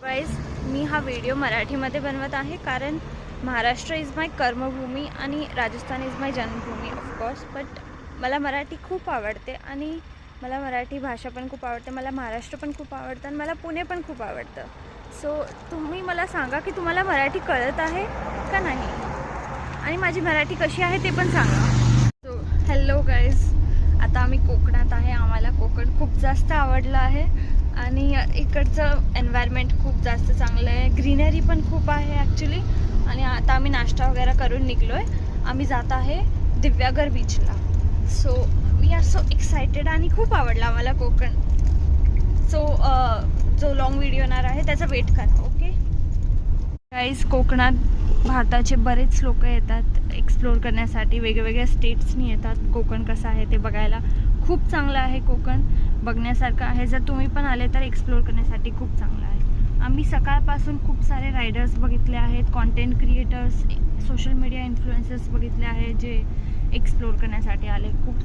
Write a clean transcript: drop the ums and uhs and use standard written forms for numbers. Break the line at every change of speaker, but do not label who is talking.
Guys, मी हा video मराठीमध्ये बनवत आहे कारण महाराष्ट्र इज माय कर्मभूमी आणि Rajasthan is my Janmabhoomi of course. But मला मराठी खूप आवडते आणि मला मराठी भाषा पण खूप आवडते. मला महाराष्ट्र पण खूप आवडतं आणि मला पुणे पण खूप आवडतं. सो तुम्ही मला सांगा की तुम्हाला मराठी कळत आहे का नाही आणि माझी मराठी कशी आहे ते पण सांगा. सो हॅलो गाईज, आता आम्ही कोकणात आहे. आम्हाला कोकण खूप जास्त आवडलं आहे आणि इकडचं एन्व्हायरमेंट खूप जास्त चांगलं आहे. ग्रीनरी पण खूप आहे ॲक्च्युली. आणि आता आम्ही नाश्ता वगैरे करून निघलो आहे. आम्ही जात आहे दिव्यागर बीचला. So we are so excited आणि खूप आवडला आम्हाला कोकण. सो जो लॉंग व्हिडिओ येणार आहे त्याचा वेट करा. ओके गाईज, कोकणात भारताचे बरेच लोक येतात एक्सप्लोर करण्यासाठी. वेगवेगळ्या स्टेट्सनी येतात. कोकण कसं आहे ते बघायला. खूप चांगलं आहे कोकण, बघण्यासारखं आहे. जर तुम्ही पण आले तर एक्सप्लोर करण्यासाठी खूप चांगलं आहे. आम्ही सकाळपासून खूप सारे रायडर्स बघितले आहेत, content creators, social media influencers बघितले आहेत जे एक्सप्लोर करण्यासाठी आले. खूप